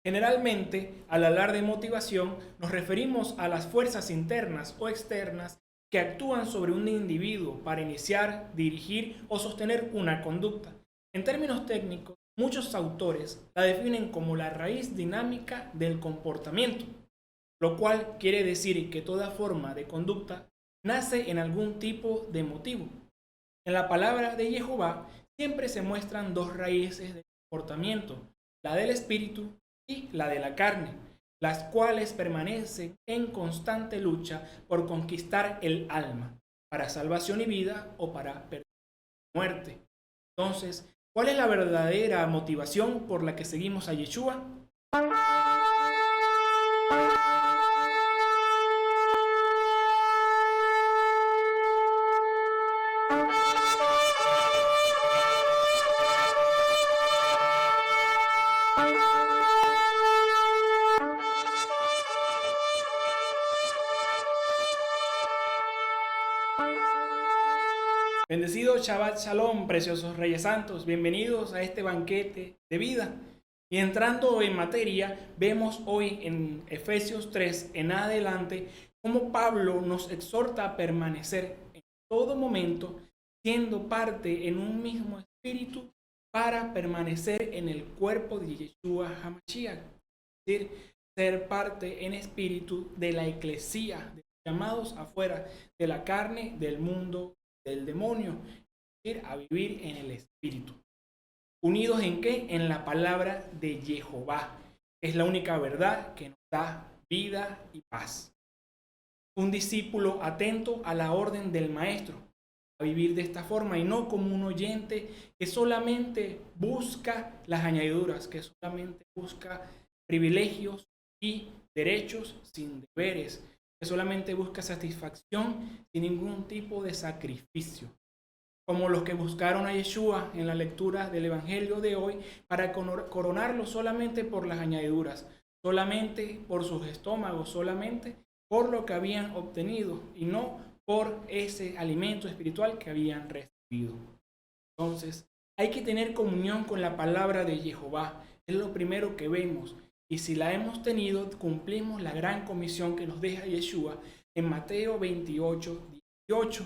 Generalmente, al hablar de motivación, nos referimos a las fuerzas internas o externas que actúan sobre un individuo para iniciar, dirigir o sostener una conducta. En términos técnicos, muchos autores la definen como la raíz dinámica del comportamiento, lo cual quiere decir que toda forma de conducta nace en algún tipo de motivo. En la palabra de Jehová siempre se muestran dos raíces de comportamiento, la del espíritu y la de la carne, las cuales permanecen en constante lucha por conquistar el alma, para salvación y vida o para perder y muerte. Entonces, ¿cuál es la verdadera motivación por la que seguimos a Yeshua? Bendecido Shabbat Shalom, preciosos Reyes Santos, bienvenidos a este banquete de vida. Y entrando en materia, vemos hoy en Efesios 3 en adelante cómo Pablo nos exhorta a permanecer en todo momento siendo parte en un mismo espíritu para permanecer en el cuerpo de Yeshua HaMashiach. Es decir, ser parte en espíritu de la eclesía, de los llamados afuera de la carne, del mundo, del demonio, ir a vivir en el espíritu. ¿Unidos en qué? En la palabra de Jehová. Es la única verdad que nos da vida y paz. Un discípulo atento a la orden del maestro, a vivir de esta forma y no como un oyente que solamente busca las añadiduras, que solamente busca privilegios y derechos sin deberes, que solamente busca satisfacción sin ningún tipo de sacrificio, como los que buscaron a Yeshua en la lectura del Evangelio de hoy para coronarlo solamente por las añadiduras, solamente por sus estómagos, solamente por lo que habían obtenido y no por ese alimento espiritual que habían recibido. Entonces, hay que tener comunión con la palabra de Jehová, es lo primero que vemos. Y si la hemos tenido, cumplimos la gran comisión que nos deja Yeshua en Mateo 28:18,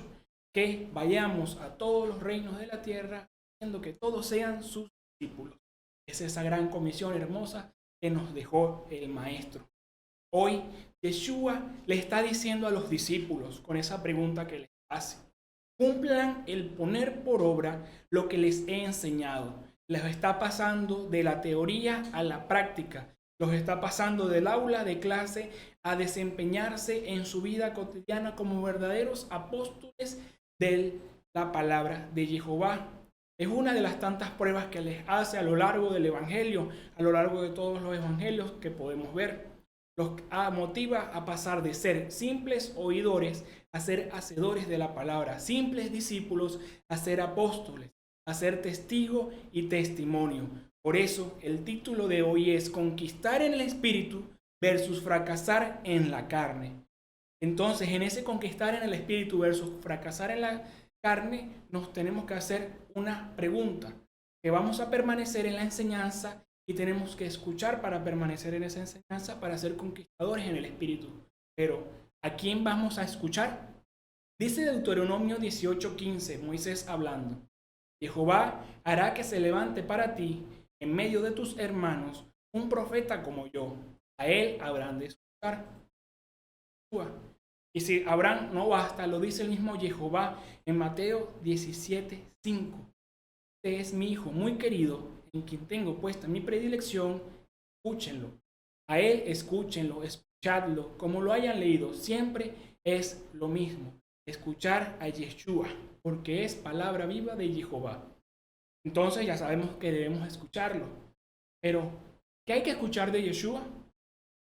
que vayamos a todos los reinos de la tierra, haciendo que todos sean sus discípulos. Es esa gran comisión hermosa que nos dejó el Maestro. Hoy, Yeshua le está diciendo a los discípulos con esa pregunta que les hace: cumplan el poner por obra lo que les he enseñado. Les está pasando de la teoría a la práctica. Los está pasando del aula de clase a desempeñarse en su vida cotidiana como verdaderos apóstoles de la palabra de Jehová. Es una de las tantas pruebas que les hace a lo largo del Evangelio, a lo largo de todos los evangelios que podemos ver. Los motiva a pasar de ser simples oidores a ser hacedores de la palabra, simples discípulos a ser apóstoles, a ser testigo y testimonio. Por eso el título de hoy es Conquistar en el Espíritu versus fracasar en la carne. Entonces, en ese conquistar en el Espíritu versus fracasar en la carne, nos tenemos que hacer una pregunta, que vamos a permanecer en la enseñanza y tenemos que escuchar para permanecer en esa enseñanza, para ser conquistadores en el Espíritu. Pero, ¿a quién vamos a escuchar? Dice Deuteronomio 18:15, Moisés hablando: Jehová hará que se levante para ti en medio de tus hermanos un profeta como yo. A él habrán de escuchar. Y si Abraham no basta, lo dice el mismo Jehová en Mateo 17:5. Este es mi hijo muy querido, en quien tengo puesta mi predilección, escúchenlo. A él escúchenlo, escuchadlo, como lo hayan leído, siempre es lo mismo. Escuchar a Yeshua, porque es palabra viva de Jehová. Entonces ya sabemos que debemos escucharlo. Pero, ¿qué hay que escuchar de Yeshua?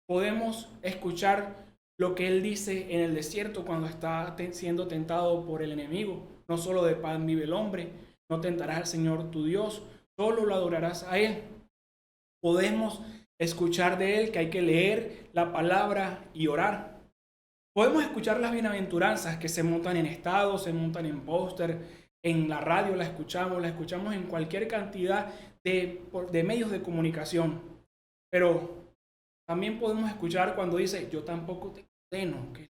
Podemos escuchar lo que él dice en el desierto cuando está siendo tentado por el enemigo. No solo de pan vive el hombre, no tentarás al Señor tu Dios, solo lo adorarás a él. Podemos escuchar de él que hay que leer la palabra y orar. Podemos escuchar las bienaventuranzas que se montan en estados, se montan en póster, en la radio la escuchamos en cualquier cantidad de medios de comunicación. Pero también podemos escuchar cuando dice, yo tampoco te condeno, que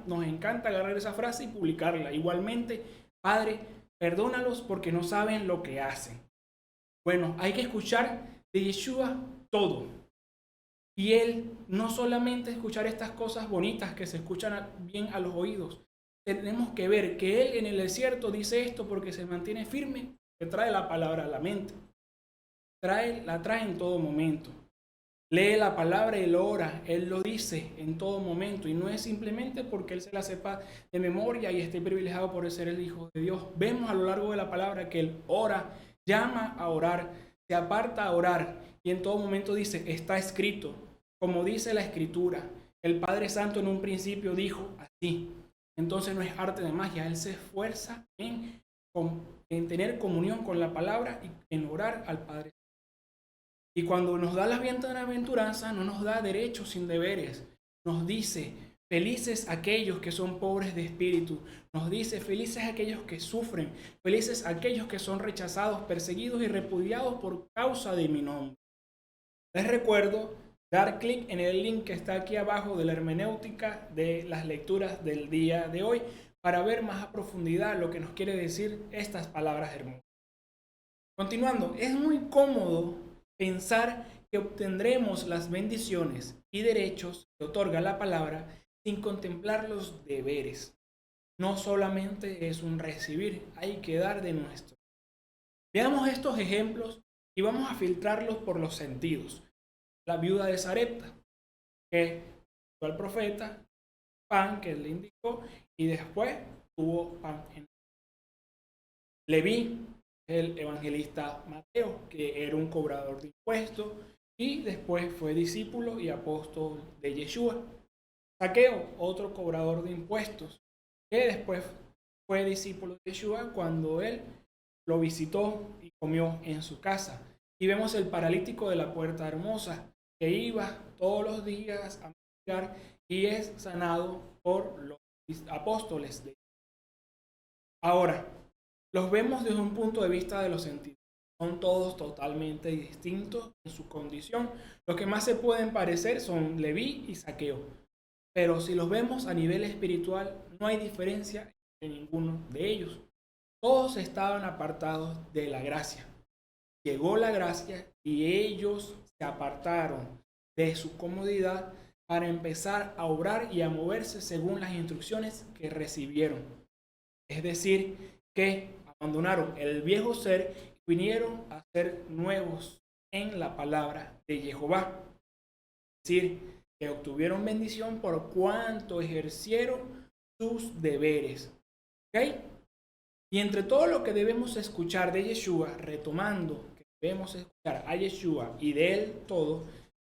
nos encanta agarrar esa frase y publicarla. Igualmente, Padre, perdónalos porque no saben lo que hacen. Bueno, hay que escuchar de Yeshua todo. Y Él no solamente escuchar estas cosas bonitas que se escuchan bien a los oídos. Tenemos que ver que Él en el desierto dice esto porque se mantiene firme, que trae la palabra a la mente. La trae en todo momento. Lee la palabra y lo ora. Él lo dice en todo momento. Y no es simplemente porque Él se la sepa de memoria y esté privilegiado por ser el Hijo de Dios. Vemos a lo largo de la palabra que Él ora, llama a orar, se aparta a orar. Y en todo momento dice, está escrito. Como dice la Escritura. El Padre Santo en un principio dijo así. Entonces no es arte de magia. Él se esfuerza en tener comunión con la palabra y en orar al Padre. Y cuando nos da la bienaventuranza, no nos da derechos sin deberes. Nos dice, felices aquellos que son pobres de espíritu. Nos dice, felices aquellos que sufren. Felices aquellos que son rechazados, perseguidos y repudiados por causa de mi nombre. Les recuerdo dar clic en el link que está aquí abajo de la hermenéutica de las lecturas del día de hoy para ver más a profundidad lo que nos quiere decir estas palabras hermosas. Continuando, es muy cómodo pensar que obtendremos las bendiciones y derechos que otorga la palabra sin contemplar los deberes. No solamente es un recibir, hay que dar de nuestro. Veamos estos ejemplos y vamos a filtrarlos por los sentidos. La viuda de Sarepta, que tuvo al profeta, pan que le indicó, y después tuvo pan en Leví, el evangelista Mateo, que era un cobrador de impuestos y después fue discípulo y apóstol de Yeshua. Zaqueo, otro cobrador de impuestos, que después fue discípulo de Yeshua cuando él lo visitó y comió en su casa. Y vemos el paralítico de la Puerta Hermosa, que iba todos los días a mendigar y es sanado por los apóstoles. Ahora, los vemos desde un punto de vista de los sentidos. Son todos totalmente distintos en su condición. Los que más se pueden parecer son Leví y Zaqueo. Pero si los vemos a nivel espiritual, no hay diferencia entre ninguno de ellos. Todos estaban apartados de la gracia. Llegó la gracia y ellos se apartaron de su comodidad para empezar a obrar y a moverse según las instrucciones que recibieron. Es decir, que abandonaron el viejo ser y vinieron a ser nuevos en la palabra de Jehová. Es decir, que obtuvieron bendición por cuanto ejercieron sus deberes. ¿Ok? Y entre todo lo que debemos escuchar de Yeshua, retomando que debemos escuchar a Yeshua y de él todo,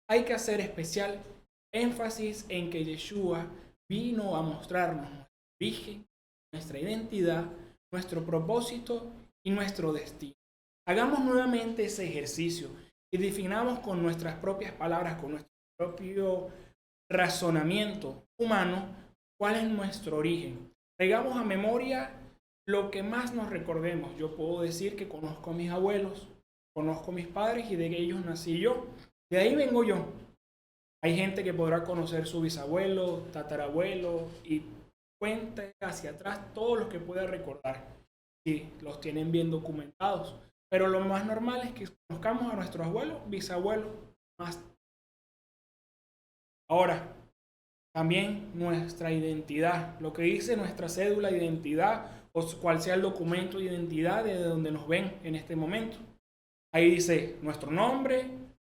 hay que hacer especial énfasis en que Yeshua vino a mostrarnos nuestro origen, nuestra identidad, nuestro propósito y nuestro destino. Hagamos nuevamente ese ejercicio y definamos con nuestras propias palabras, con nuestro propio razonamiento humano, cuál es nuestro origen. Traigamos a memoria lo que más nos recordemos. Yo puedo decir que conozco a mis abuelos, conozco a mis padres y de ellos nací yo. De ahí vengo yo. Hay gente que podrá conocer su bisabuelo, tatarabuelo y cuenta hacia atrás todos los que pueda recordar. Sí, los tienen bien documentados. Pero lo más normal es que conozcamos a nuestros abuelos, bisabuelos, más. Ahora, también nuestra identidad, lo que dice nuestra cédula de identidad o cual sea el documento de identidad de donde nos ven en este momento. Ahí dice nuestro nombre,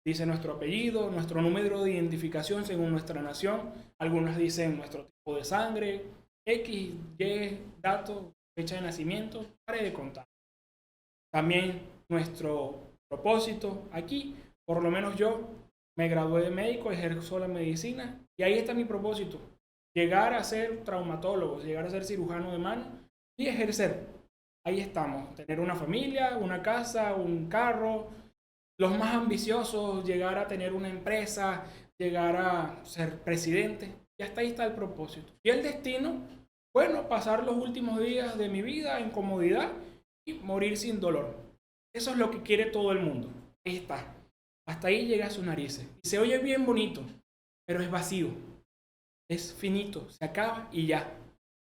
dice nuestro apellido, nuestro número de identificación según nuestra nación. Algunos dicen nuestro tipo de sangre, X, Y, dato, fecha de nacimiento, pare de contar. También nuestro propósito aquí, por lo menos yo me gradué de médico, ejerzo la medicina y ahí está mi propósito, llegar a ser traumatólogo, llegar a ser cirujano de mano y ejercer. Ahí estamos, tener una familia, una casa, un carro, los más ambiciosos, llegar a tener una empresa, llegar a ser presidente, y hasta ahí está el propósito. Y el destino, bueno, pasar los últimos días de mi vida en comodidad y morir sin dolor. Eso es lo que quiere todo el mundo. Ahí está. Hasta ahí llega a sus narices. Y se oye bien bonito, pero es vacío. Es finito, se acaba y ya.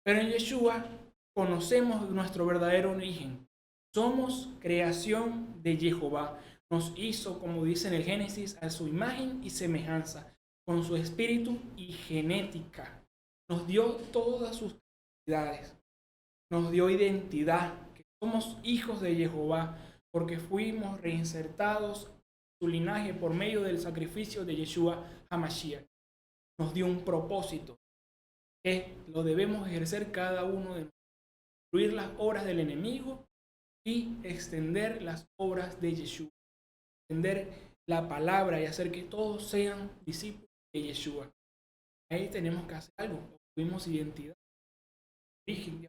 Pero en Yeshua conocemos nuestro verdadero origen. Somos creación de Jehová. Nos hizo, como dice en el Génesis, a su imagen y semejanza, con su espíritu y genética. Nos dio todas sus capacidades. Nos dio identidad, que somos hijos de Jehová, porque fuimos reinsertados en su linaje por medio del sacrificio de Yeshua HaMashiach. Nos dio un propósito, que lo debemos ejercer cada uno de nosotros. Destruir las obras del enemigo y extender las obras de Yeshua. Extender la palabra y hacer que todos sean discípulos de Yeshua. Ahí tenemos que hacer algo. Obtuvimos identidad, origen,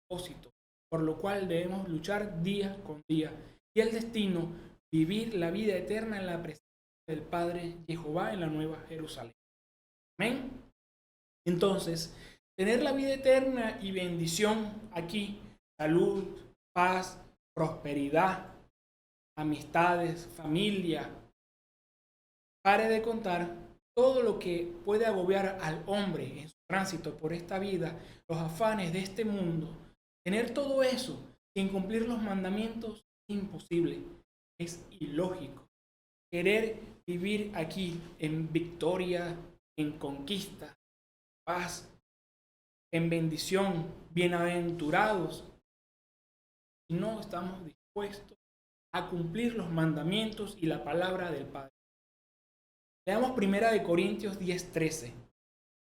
propósito, por lo cual debemos luchar día con día. Y el destino, vivir la vida eterna en la presencia del Padre Jehová en la Nueva Jerusalén. Amén. Entonces, tener la vida eterna y bendición aquí, salud, paz, prosperidad, amistades, familia. Pare de contar todo lo que puede agobiar al hombre en su tránsito por esta vida, los afanes de este mundo. Tener todo eso sin cumplir los mandamientos es imposible, es ilógico. Querer vivir aquí en victoria, en conquista, paz, en bendición, bienaventurados, y no estamos dispuestos a cumplir los mandamientos y la palabra del Padre. Leamos 1 Corintios 10:13.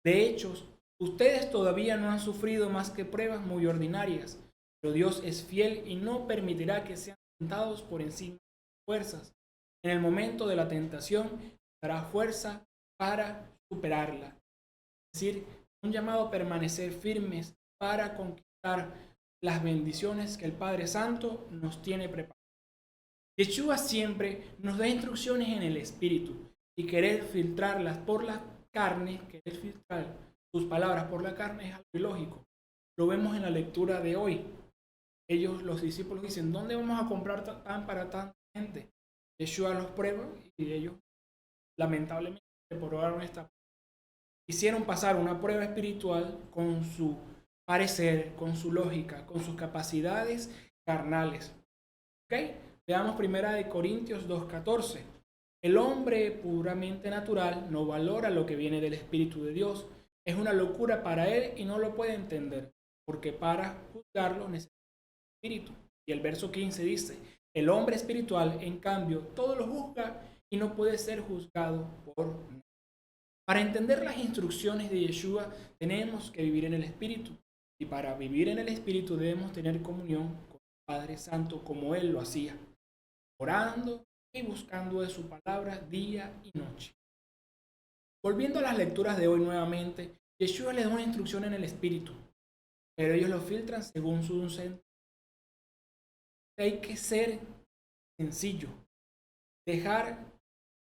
De hecho, ustedes todavía no han sufrido más que pruebas muy ordinarias, pero Dios es fiel y no permitirá que sean tentados por encima de sus fuerzas. En el momento de la tentación, dará fuerza para superarla. Es decir, un llamado a permanecer firmes para conquistar las bendiciones que el Padre Santo nos tiene preparadas. Yeshua siempre nos da instrucciones en el Espíritu, y querer filtrarlas por la carne, querer filtrar sus palabras por la carne es algo ilógico. Lo vemos en la lectura de hoy. Los discípulos dicen, ¿dónde vamos a comprar pan para tanta gente? Yeshua los prueba y ellos lamentablemente probaron esta prueba. Hicieron pasar una prueba espiritual con su parecer, con su lógica, con sus capacidades carnales. ¿Ok? Veamos 1 Corintios 2:14. El hombre puramente natural no valora lo que viene del Espíritu de Dios. Es una locura para él y no lo puede entender, porque para juzgarlo necesita el Espíritu. Y el verso 15 dice, el hombre espiritual, en cambio, todo lo juzga y no puede ser juzgado por nadie. Para entender las instrucciones de Yeshua, tenemos que vivir en el Espíritu. Y para vivir en el Espíritu debemos tener comunión con el Padre Santo como Él lo hacía, orando y buscando de su palabra día y noche. Volviendo a las lecturas de hoy nuevamente, Yeshua les da una instrucción en el Espíritu, pero ellos lo filtran según su sentido. Hay que ser sencillo, dejar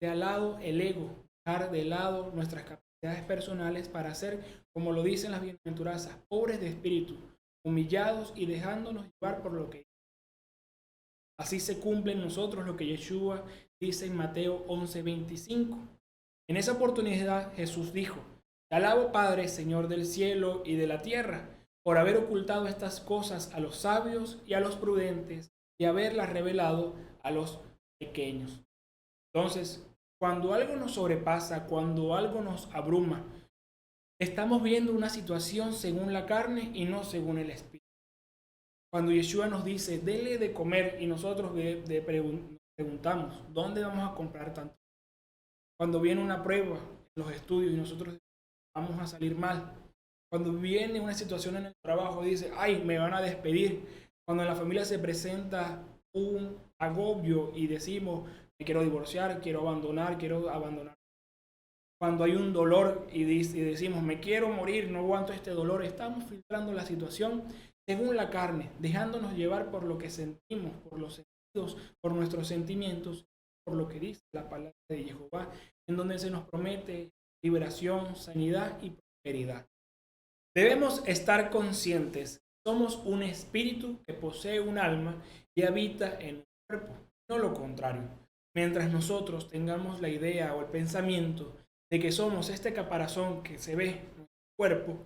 de lado el ego, dejar de lado nuestras capacidades personales para ser, como lo dicen las bienaventuranzas, pobres de espíritu, humillados y dejándonos llevar por lo que así se cumple en nosotros lo que Yeshua dice en Mateo 11:25. En esa oportunidad Jesús dijo, te alabo Padre, Señor del cielo y de la tierra, por haber ocultado estas cosas a los sabios y a los prudentes y haberlas revelado a los pequeños. Entonces, cuando algo nos sobrepasa, cuando algo nos abruma, estamos viendo una situación según la carne y no según el espíritu. Cuando Yeshua nos dice, dele de comer, y nosotros preguntamos, ¿dónde vamos a comprar tanto? Cuando viene una prueba en los estudios y nosotros vamos a salir mal. Cuando viene una situación en el trabajo, dice, ay, me van a despedir. Cuando en la familia se presenta un agobio y decimos, me quiero divorciar, quiero abandonar. Cuando hay un dolor y decimos, me quiero morir, no aguanto este dolor, estamos filtrando la situación según la carne, dejándonos llevar por lo que sentimos, por los sentidos, por nuestros sentimientos, por lo que dice la palabra de Jehová, en donde se nos promete liberación, sanidad y prosperidad. Debemos estar conscientes, somos un espíritu que posee un alma y habita en un cuerpo, no lo contrario. Mientras nosotros tengamos la idea o el pensamiento de que somos este caparazón que se ve en nuestro cuerpo,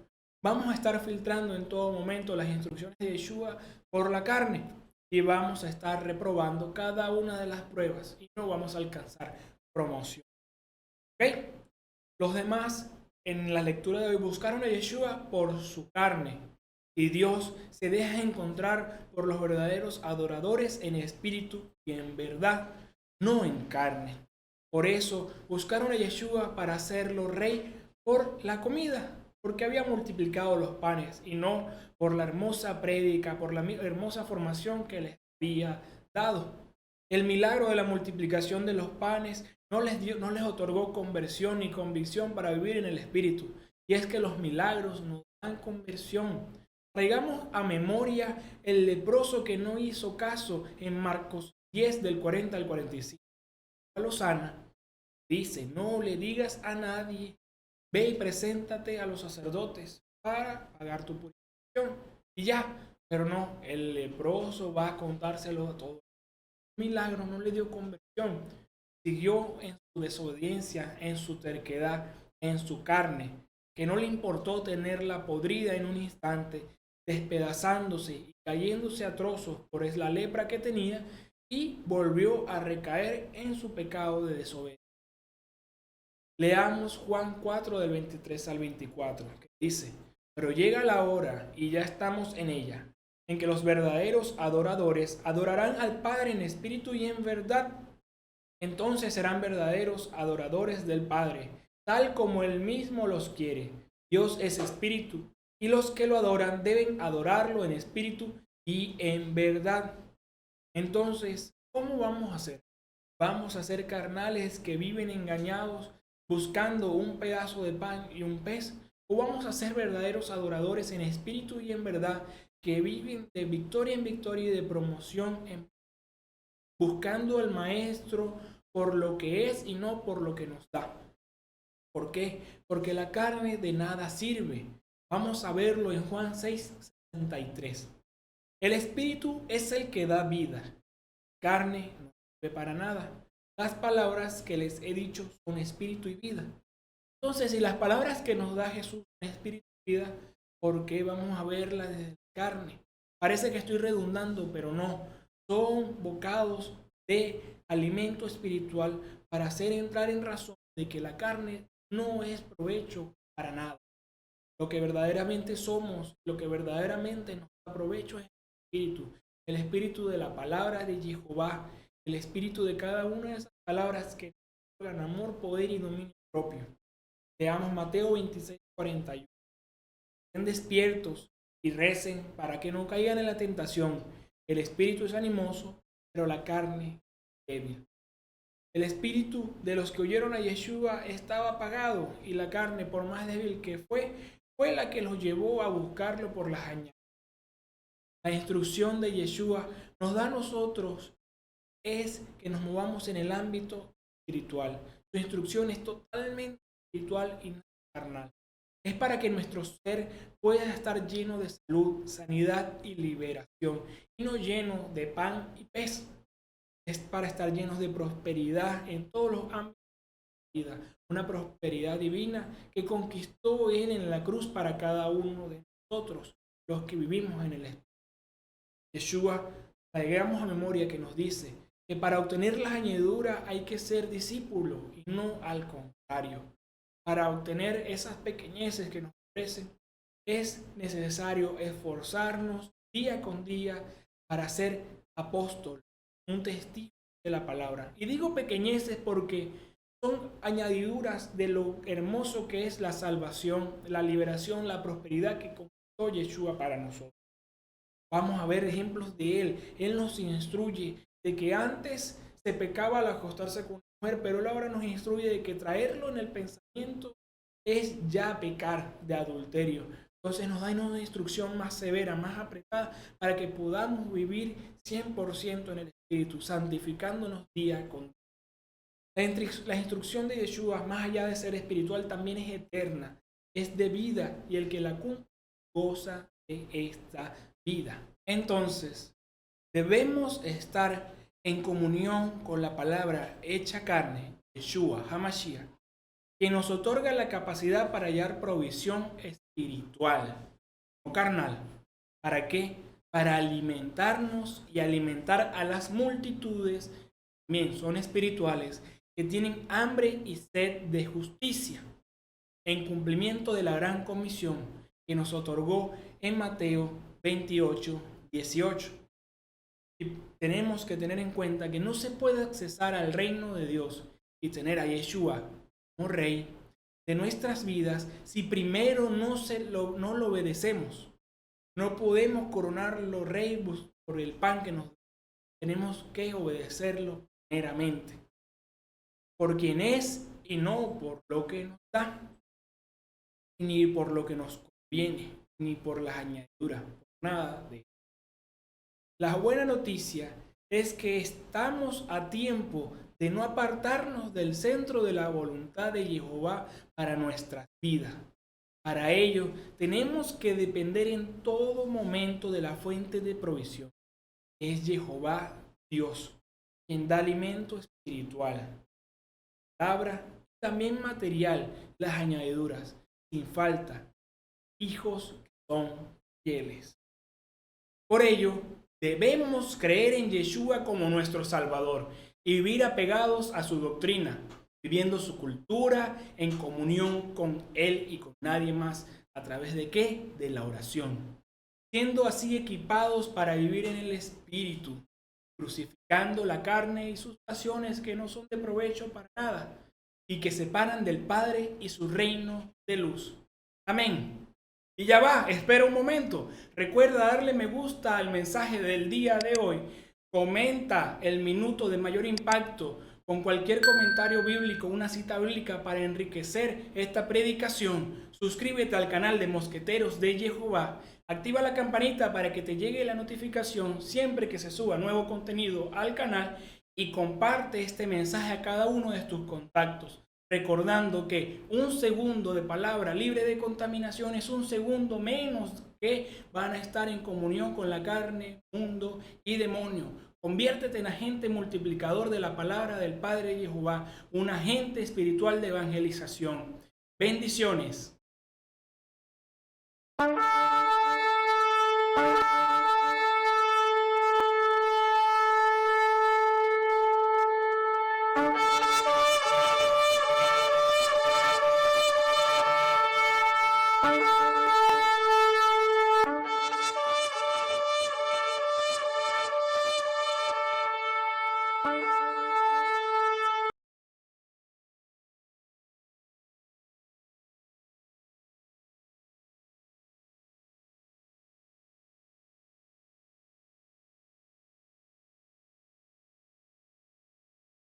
vamos a estar filtrando en todo momento las instrucciones de Yeshua por la carne y vamos a estar reprobando cada una de las pruebas y no vamos a alcanzar promoción. ¿Ok? Los demás en la lectura de hoy buscaron a Yeshua por su carne y Dios se deja encontrar por los verdaderos adoradores en espíritu y en verdad, no en carne. Por eso buscaron a Yeshua para hacerlo rey por la comida, porque había multiplicado los panes y no por la hermosa prédica, por la hermosa formación que les había dado. El milagro de la multiplicación de los panes no les otorgó conversión ni convicción para vivir en el Espíritu. Y es que los milagros nos dan conversión. Traigamos a memoria el leproso que no hizo caso en Marcos 10 del 40 al 45. Lo sana. Dice, no le digas a nadie, ve y preséntate a los sacerdotes para pagar tu purificación. Y ya, pero no, el leproso va a contárselo a todos. El milagro no le dio conversión. Siguió en su desobediencia, en su terquedad, en su carne, que no le importó tenerla podrida en un instante, despedazándose y cayéndose a trozos por la lepra que tenía, y volvió a recaer en su pecado de desobediencia. Leamos Juan 4 del 23 al 24, que dice, pero llega la hora, y ya estamos en ella, en que los verdaderos adoradores adorarán al Padre en espíritu y en verdad. Entonces serán verdaderos adoradores del Padre, tal como Él mismo los quiere. Dios es espíritu, y los que lo adoran deben adorarlo en espíritu y en verdad. Entonces, ¿cómo vamos a hacer? ¿Vamos a ser carnales que viven engañados buscando un pedazo de pan y un pez? ¿O vamos a ser verdaderos adoradores en espíritu y en verdad que viven de victoria en victoria y de promoción en buscando al Maestro por lo que es y no por lo que nos da? ¿Por qué? Porque la carne de nada sirve. Vamos a verlo en Juan 6:63. El Espíritu es el que da vida. Carne no sirve para nada. Las palabras que les he dicho son espíritu y vida. Entonces, si las palabras que nos da Jesús son espíritu y vida, ¿por qué vamos a verlas desde la carne? Parece que estoy redundando, pero no. Son bocados de alimento espiritual para hacer entrar en razón de que la carne no es provecho para nada. Lo que verdaderamente somos, lo que verdaderamente nos da provecho es el espíritu de la palabra de Jehová, el espíritu de cada una de esas palabras que nos dan amor, poder y dominio propio. Leamos Mateo 26:41. Estén despiertos y recen para que no caigan en la tentación. El espíritu es animoso, pero la carne es débil. El espíritu de los que oyeron a Yeshua estaba apagado y la carne, por más débil que fue la que los llevó a buscarlo por las añadas. La instrucción de Yeshua nos da a nosotros es que nos movamos en el ámbito espiritual. Su instrucción es totalmente espiritual y no carnal. Es para que nuestro ser pueda estar lleno de salud, sanidad y liberación, y no lleno de pan y pez. Es para estar llenos de prosperidad en todos los ámbitos de la vida. Una prosperidad divina que conquistó Él en la cruz para cada uno de nosotros, los que vivimos en el Espíritu. Yeshua, traigamos a memoria que nos dice que para obtener las añadiduras hay que ser discípulo y no al contrario. Para obtener esas pequeñeces que nos ofrecen es necesario esforzarnos día con día para ser apóstol, un testigo de la palabra. Y digo pequeñeces porque son añadiduras de lo hermoso que es la salvación, la liberación, la prosperidad que conquistó Yeshua para nosotros. Vamos a ver ejemplos de Él. Él nos instruye de que antes se pecaba al acostarse con una mujer, pero Él ahora nos instruye de que traerlo en el pensamiento es ya pecar de adulterio. Entonces nos da una instrucción más severa, más apretada, para que podamos vivir 100% en el Espíritu, santificándonos día con día. La instrucción de Yeshua, más allá de ser espiritual, también es eterna, es de vida, y el que la cumple goza de esta vida. Entonces, debemos estar en comunión con la palabra hecha carne, Yeshua HaMashiach, que nos otorga la capacidad para hallar provisión espiritual, no carnal. ¿Para qué? Para alimentarnos y alimentar a las multitudes, también son espirituales, que tienen hambre y sed de justicia, en cumplimiento de la gran comisión que nos otorgó en Mateo 28:18. Y tenemos que tener en cuenta que no se puede accesar al reino de Dios y tener a Yeshua como rey de nuestras vidas si primero no lo obedecemos. No podemos coronarlo rey por el pan que nos da. Tenemos que obedecerlo meramente, por quien es y no por lo que nos da, ni por lo que nos conviene, ni por las añadiduras, por nada de eso. La buena noticia es que estamos a tiempo de no apartarnos del centro de la voluntad de Jehová para nuestras vidas. Para ello, tenemos que depender en todo momento de la fuente de provisión. Es Jehová Dios, quien da alimento espiritual, palabra y también material, las añadiduras, sin falta, hijos que son fieles. Por ello, debemos creer en Yeshua como nuestro Salvador y vivir apegados a su doctrina, viviendo su cultura en comunión con Él y con nadie más. ¿A través de qué? De la oración. Siendo así equipados para vivir en el Espíritu, crucificando la carne y sus pasiones que no son de provecho para nada y que separan del Padre y su reino de luz. Amén. Y ya va, espera un momento. Recuerda darle me gusta al mensaje del día de hoy. Comenta el minuto de mayor impacto con cualquier comentario bíblico, una cita bíblica para enriquecer esta predicación. Suscríbete al canal de Mosqueteros de Jehová. Activa la campanita para que te llegue la notificación siempre que se suba nuevo contenido al canal y comparte este mensaje a cada uno de tus contactos. Recordando que un segundo de palabra libre de contaminación es un segundo menos que van a estar en comunión con la carne, mundo y demonio. Conviértete en agente multiplicador de la palabra del Padre Jehová, un agente espiritual de evangelización. Bendiciones.